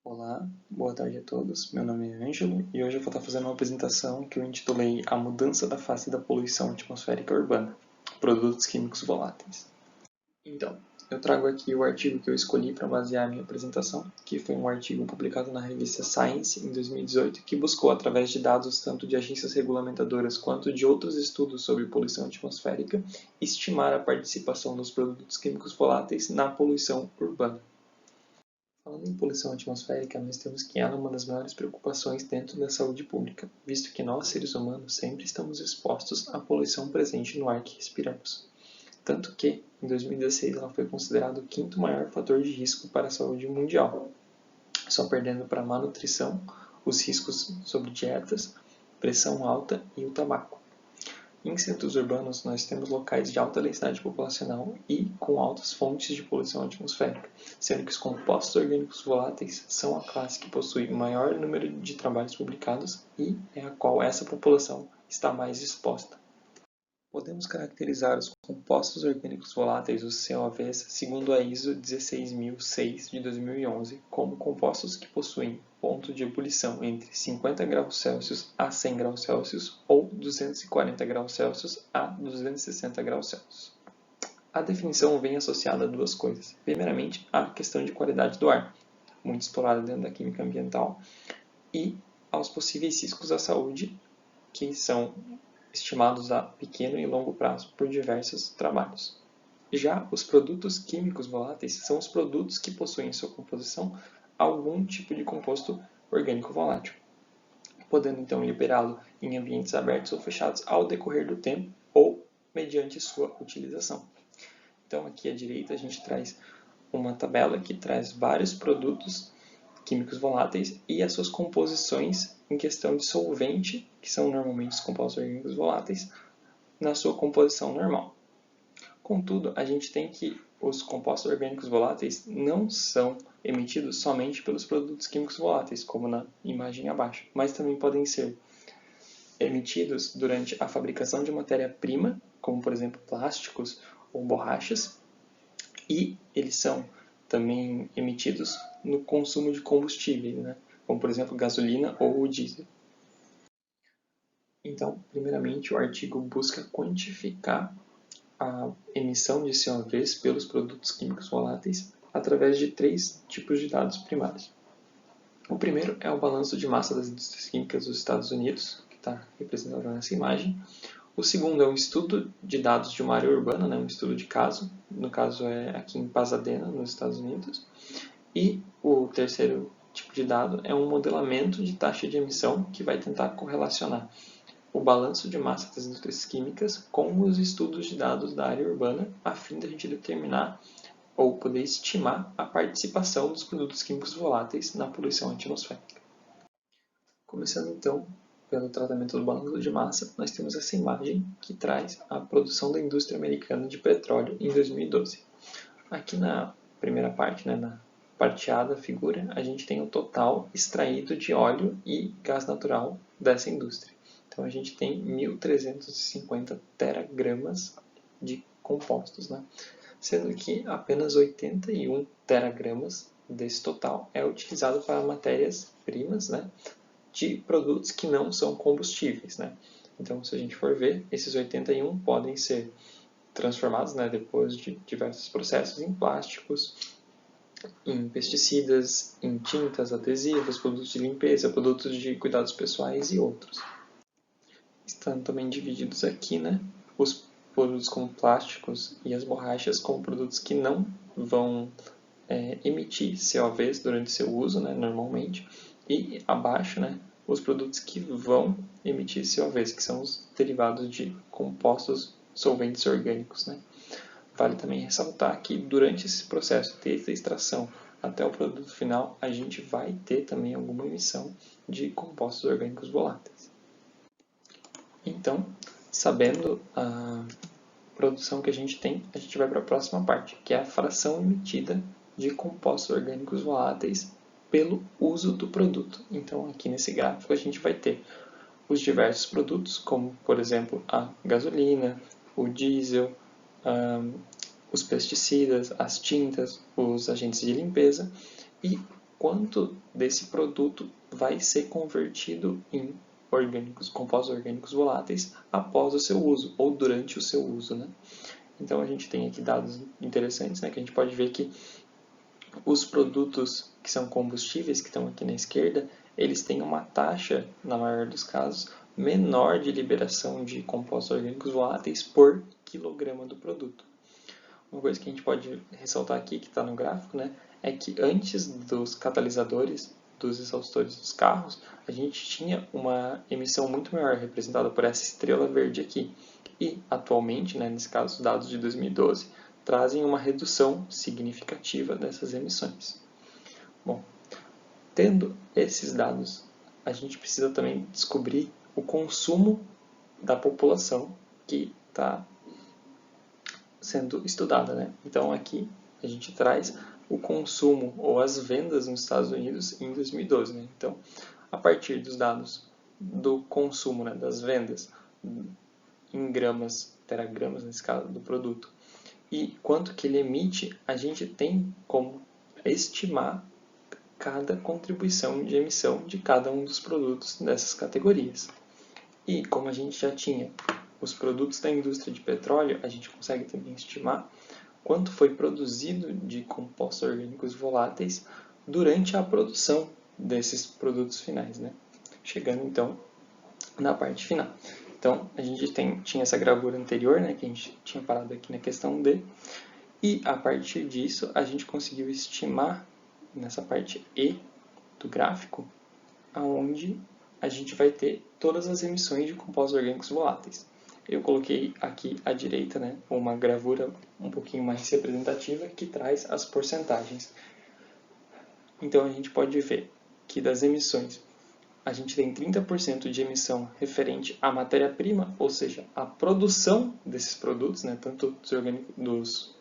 Olá, boa tarde a todos. Meu nome é Ângelo e hoje eu vou estar fazendo uma apresentação que eu intitulei A Mudança da Face da Poluição Atmosférica Urbana, Produtos Químicos Voláteis. Então, eu trago aqui o artigo que eu escolhi para basear a minha apresentação, que foi um artigo publicado na revista Science em 2018, que buscou, através de dados tanto de agências regulamentadoras quanto de outros estudos sobre poluição atmosférica, estimar a participação dos produtos químicos voláteis na poluição urbana. Falando em poluição atmosférica, nós temos que ela é uma das maiores preocupações dentro da saúde pública, visto que nós, seres humanos, sempre estamos expostos à poluição presente no ar que respiramos. Tanto que, em 2016, ela foi considerada o quinto maior fator de risco para a saúde mundial, só perdendo para a malnutrição, os riscos sobre dietas, pressão alta e o tabaco. Em centros urbanos, nós temos locais de alta densidade populacional e com altas fontes de poluição atmosférica, sendo que os compostos orgânicos voláteis são a classe que possui o maior número de trabalhos publicados e é a qual essa população está mais exposta. Podemos caracterizar os compostos orgânicos voláteis, os COVs, segundo a ISO 16006 de 2011, como compostos que possuem ponto de ebulição entre 50 graus Celsius a 100 graus Celsius ou 240 graus Celsius a 260 graus Celsius. A definição vem associada a duas coisas. Primeiramente, a questão de qualidade do ar, muito explorada dentro da química ambiental, e aos possíveis riscos à saúde, que são estimados a pequeno e longo prazo por diversos trabalhos. Já os produtos químicos voláteis são os produtos que possuem em sua composição algum tipo de composto orgânico volátil, podendo então liberá-lo em ambientes abertos ou fechados ao decorrer do tempo ou mediante sua utilização. Então aqui à direita a gente traz uma tabela que traz vários produtos químicos voláteis e as suas composições em questão de solvente, que são normalmente os compostos orgânicos voláteis, na sua composição normal. Contudo, a gente tem que os compostos orgânicos voláteis não são emitidos somente pelos produtos químicos voláteis, como na imagem abaixo, mas também podem ser emitidos durante a fabricação de matéria-prima, como por exemplo plásticos ou borrachas, e eles são também emitidos no consumo de combustíveis, né? Como por exemplo gasolina ou o diesel. Então, primeiramente, o artigo busca quantificar a emissão de CO2 pelos produtos químicos voláteis através de três tipos de dados primários. O primeiro é o balanço de massa das indústrias químicas dos Estados Unidos, que está representado nessa imagem. O segundo é um estudo de dados de uma área urbana, né, um estudo de caso, no caso é aqui em Pasadena, nos Estados Unidos. E o terceiro tipo de dado é um modelamento de taxa de emissão que vai tentar correlacionar o balanço de massa das indústrias químicas com os estudos de dados da área urbana, a fim de a gente determinar ou poder estimar a participação dos produtos químicos voláteis na poluição atmosférica. Começando então pelo tratamento do balanço de massa, nós temos essa imagem que traz a produção da indústria americana de petróleo em 2012. Aqui na primeira parte, né, na parte A da figura, a gente tem o total extraído de óleo e gás natural dessa indústria. Então a gente tem 1.350 teragramas de compostos, né? Sendo que apenas 81 teragramas desse total é utilizado para matérias-primas, né, de produtos que não são combustíveis, né? Então, se a gente for ver, esses 81 podem ser transformados, né, depois de diversos processos, em plásticos, em pesticidas, em tintas, adesivos, produtos de limpeza, produtos de cuidados pessoais e outros. Estão também divididos aqui, né, os produtos como plásticos e as borrachas como produtos que não vão emitir COVs durante seu uso, né, normalmente, e abaixo, né, os produtos que vão emitir COVs, que são os derivados de compostos solventes orgânicos, né. Vale também ressaltar que durante esse processo, desde a extração até o produto final, a gente vai ter também alguma emissão de compostos orgânicos voláteis. Então, sabendo a produção que a gente tem, a gente vai para a próxima parte, que é a fração emitida de compostos orgânicos voláteis pelo uso do produto. Então, aqui nesse gráfico, a gente vai ter os diversos produtos, como, por exemplo, a gasolina, o diesel, os pesticidas, as tintas, os agentes de limpeza e quanto desse produto vai ser convertido em compostos orgânicos voláteis após o seu uso, ou durante o seu uso, né? Então a gente tem aqui dados interessantes, né, que a gente pode ver que os produtos que são combustíveis, que estão aqui na esquerda, eles têm uma taxa, na maior dos casos, menor de liberação de compostos orgânicos voláteis por quilograma do produto. Uma coisa que a gente pode ressaltar aqui, que está no gráfico, né, é que antes dos catalisadores, dos exaustores dos carros, a gente tinha uma emissão muito maior, representada por essa estrela verde aqui. E, atualmente, né, nesse caso, os dados de 2012, trazem uma redução significativa dessas emissões. Bom, tendo esses dados, a gente precisa também descobrir o consumo da população que está sendo estudada, né? Então aqui a gente traz o consumo ou as vendas nos Estados Unidos em 2012, né? Então, a partir dos dados do consumo, né, das vendas em gramas, teragramas nesse caso do produto, e quanto que ele emite, a gente tem como estimar cada contribuição de emissão de cada um dos produtos dessas categorias. E como a gente já tinha os produtos da indústria de petróleo, a gente consegue também estimar quanto foi produzido de compostos orgânicos voláteis durante a produção desses produtos finais, né? Chegando então na parte final. Então a gente tinha essa gravura anterior, né, que a gente tinha parado aqui na questão D, e a partir disso a gente conseguiu estimar nessa parte E do gráfico, aonde a gente vai ter todas as emissões de compostos orgânicos voláteis. Eu coloquei aqui à direita, né, uma gravura um pouquinho mais representativa que traz as porcentagens. Então a gente pode ver que das emissões a gente tem 30% de emissão referente à matéria-prima, ou seja, a produção desses produtos, né, tanto dos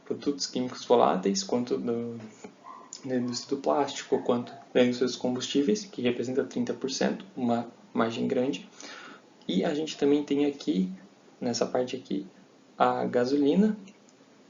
produtos químicos voláteis, quanto da indústria do plástico, quanto da indústria dos combustíveis, que representa 30%, uma margem grande. E a gente também tem aqui, nessa parte aqui, a gasolina,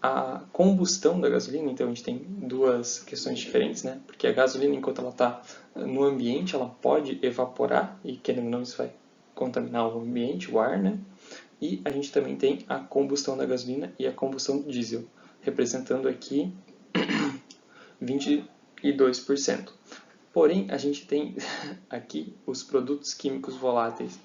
a combustão da gasolina. Então a gente tem duas questões diferentes, né? Porque a gasolina, enquanto ela está no ambiente, ela pode evaporar, e querendo ou não, isso vai contaminar o ambiente, o ar, né? E a gente também tem a combustão da gasolina e a combustão do diesel, representando aqui 22%. Porém, a gente tem aqui os produtos químicos voláteis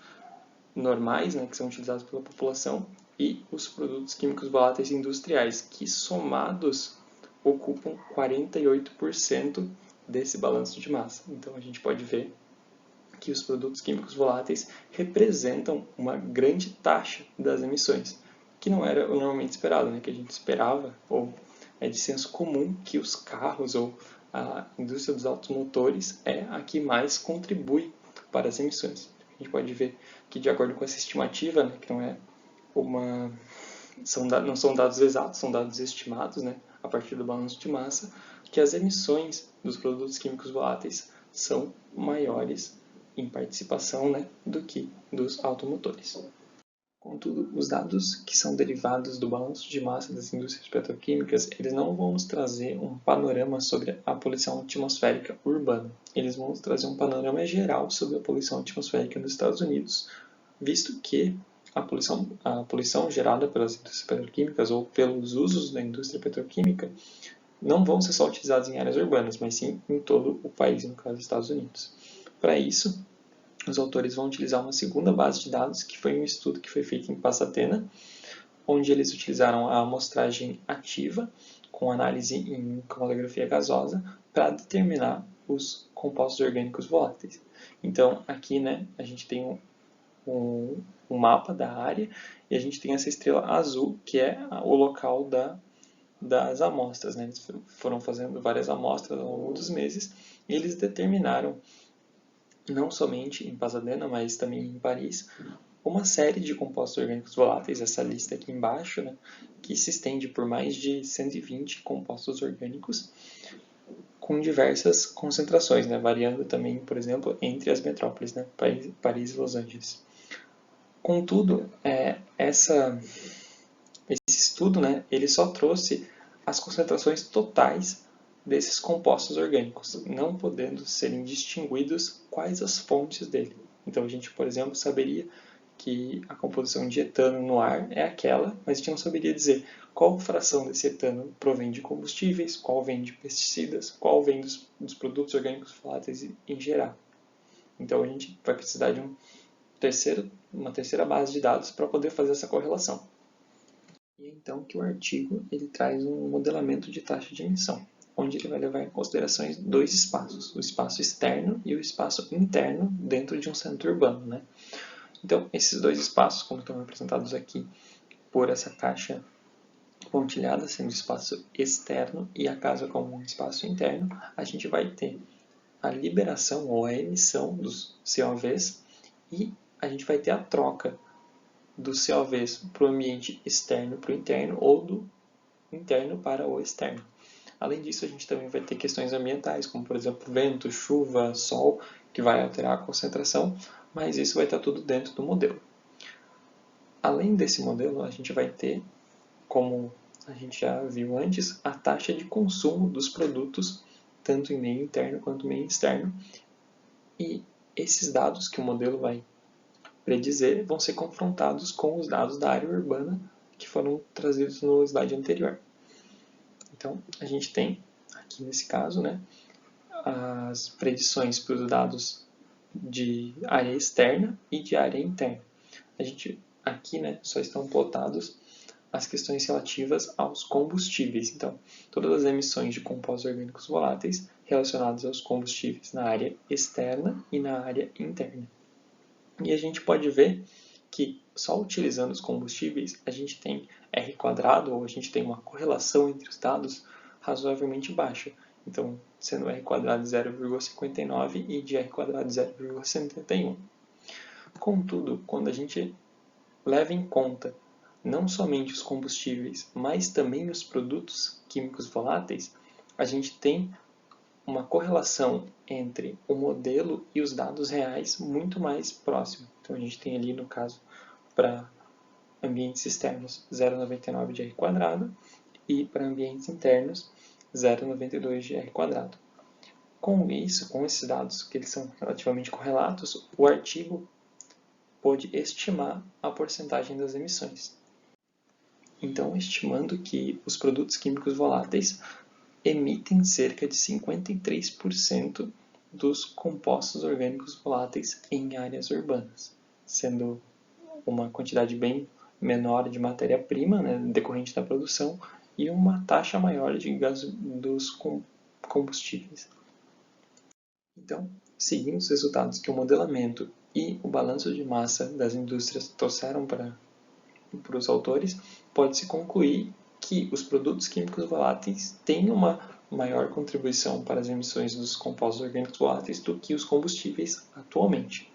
normais, né, que são utilizados pela população, e os produtos químicos voláteis industriais, que somados ocupam 48% desse balanço de massa. Então a gente pode ver que os produtos químicos voláteis representam uma grande taxa das emissões, que não era o normalmente esperado, né? Que a gente esperava, ou é de senso comum, que os carros ou a indústria dos automotores é a que mais contribui para as emissões. A gente pode ver que, de acordo com essa estimativa, né, que não é não são dados exatos, são dados estimados, né, a partir do balanço de massa, que as emissões dos produtos químicos voláteis são maiores em participação, né, do que dos automotores. Contudo, os dados que são derivados do balanço de massa das indústrias petroquímicas, eles não vão nos trazer um panorama sobre a poluição atmosférica urbana. Eles vão nos trazer um panorama geral sobre a poluição atmosférica nos Estados Unidos, visto que a poluição gerada pelas indústrias petroquímicas ou pelos usos da indústria petroquímica não vão ser só utilizados em áreas urbanas, mas sim em todo o país, no caso dos Estados Unidos. Para isso, os autores vão utilizar uma segunda base de dados, que foi um estudo que foi feito em Pasadena, onde eles utilizaram a amostragem ativa, com análise em cromatografia gasosa, para determinar os compostos orgânicos voláteis. Então, aqui, né, a gente tem um mapa da área, e a gente tem essa estrela azul, que é o local das amostras, né? Eles foram fazendo várias amostras ao longo dos meses, e eles determinaram, não somente em Pasadena, mas também em Paris, uma série de compostos orgânicos voláteis, essa lista aqui embaixo, né, que se estende por mais de 120 compostos orgânicos, com diversas concentrações, né, variando também, por exemplo, entre as metrópoles, né, Paris e Los Angeles. Contudo, esse estudo, né, ele só trouxe as concentrações totais desses compostos orgânicos, não podendo serem distinguidos quais as fontes dele. Então a gente, por exemplo, saberia que a composição de etano no ar é aquela, mas a gente não saberia dizer qual fração desse etano provém de combustíveis, qual vem de pesticidas, qual vem dos produtos orgânicos voláteis em geral. Então a gente vai precisar de uma terceira base de dados para poder fazer essa correlação. E então que o artigo ele traz um modelamento de taxa de emissão, onde ele vai levar em consideração dois espaços, o espaço externo e o espaço interno dentro de um centro urbano, né? Então, esses dois espaços, como estão representados aqui por essa caixa pontilhada, sendo o espaço externo e a casa como um espaço interno, a gente vai ter a liberação ou a emissão dos COVs e a gente vai ter a troca dos COVs para o ambiente externo para o interno ou do interno para o externo. Além disso, a gente também vai ter questões ambientais, como por exemplo vento, chuva, sol, que vai alterar a concentração, mas isso vai estar tudo dentro do modelo. Além desse modelo, a gente vai ter, como a gente já viu antes, a taxa de consumo dos produtos, tanto em meio interno quanto meio externo, e esses dados que o modelo vai predizer vão ser confrontados com os dados da área urbana que foram trazidos no slide anterior. Então, a gente tem, aqui nesse caso, né, as predições para os dados de área externa e de área interna. A gente, aqui, né, só estão plotados as questões relativas aos combustíveis. Então, todas as emissões de compostos orgânicos voláteis relacionados aos combustíveis na área externa e na área interna. E a gente pode ver que só utilizando os combustíveis a gente tem R², ou a gente tem uma correlação entre os dados razoavelmente baixa. Então, sendo R² 0,59 e de R² 0,71. Contudo, quando a gente leva em conta não somente os combustíveis, mas também os produtos químicos voláteis, a gente tem uma correlação entre o modelo e os dados reais muito mais próximo. Então a gente tem ali, no caso, para ambientes externos 0,99 de R² e para ambientes internos 0,92 de R². Com isso, com esses dados que eles são relativamente correlatos, o artigo pôde estimar a porcentagem das emissões. Então, estimando que os produtos químicos voláteis emitem cerca de 53% dos compostos orgânicos voláteis em áreas urbanas, sendo uma quantidade bem menor de matéria-prima, né, decorrente da produção, e uma taxa maior dos combustíveis. Então, seguindo os resultados que o modelamento e o balanço de massa das indústrias trouxeram para os autores, pode-se concluir que os produtos químicos voláteis têm uma maior contribuição para as emissões dos compostos orgânicos voláteis do que os combustíveis atualmente.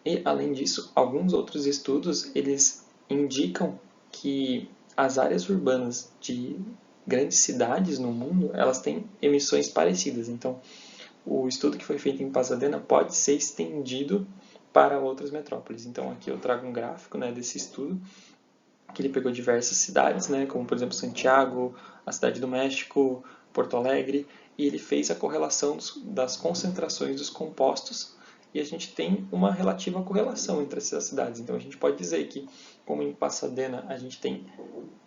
E, além disso, alguns outros estudos eles indicam que as áreas urbanas de grandes cidades no mundo elas têm emissões parecidas. Então, o estudo que foi feito em Pasadena pode ser estendido para outras metrópoles. Então, aqui eu trago um gráfico, né, desse estudo, que ele pegou diversas cidades, né, como por exemplo Santiago, a Cidade do México, Porto Alegre, e ele fez a correlação das concentrações dos compostos, e a gente tem uma relativa correlação entre essas cidades. Então a gente pode dizer que, como em Pasadena a gente tem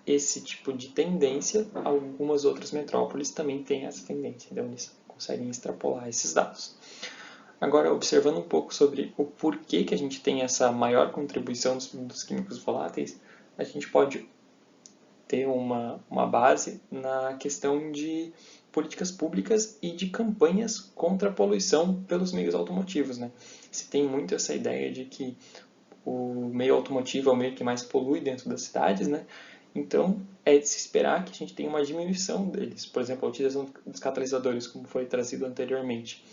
esse tipo de tendência, algumas outras metrópoles também têm essa tendência. Então eles conseguem extrapolar esses dados. Agora, observando um pouco sobre o porquê que a gente tem essa maior contribuição dos químicos voláteis, a gente pode ter uma base na questão de políticas públicas e de campanhas contra a poluição pelos meios automotivos, né? Se tem muito essa ideia de que o meio automotivo é o meio que mais polui dentro das cidades, né? Então, é de se esperar que a gente tenha uma diminuição deles. Por exemplo, a utilização dos catalisadores, como foi trazido anteriormente,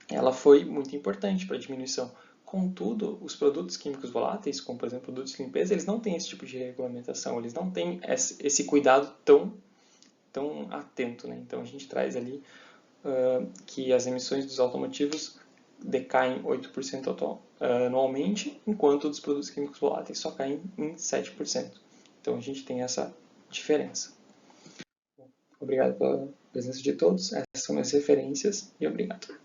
ela foi muito importante para a diminuição. Contudo, os produtos químicos voláteis, como por exemplo produtos de limpeza, eles não têm esse tipo de regulamentação, eles não têm esse cuidado tão atento, né? Então a gente traz ali que as emissões dos automotivos decaem 8% anualmente, enquanto dos produtos químicos voláteis só caem em 7%. Então a gente tem essa diferença. Obrigado pela presença de todos, essas são minhas referências e obrigado.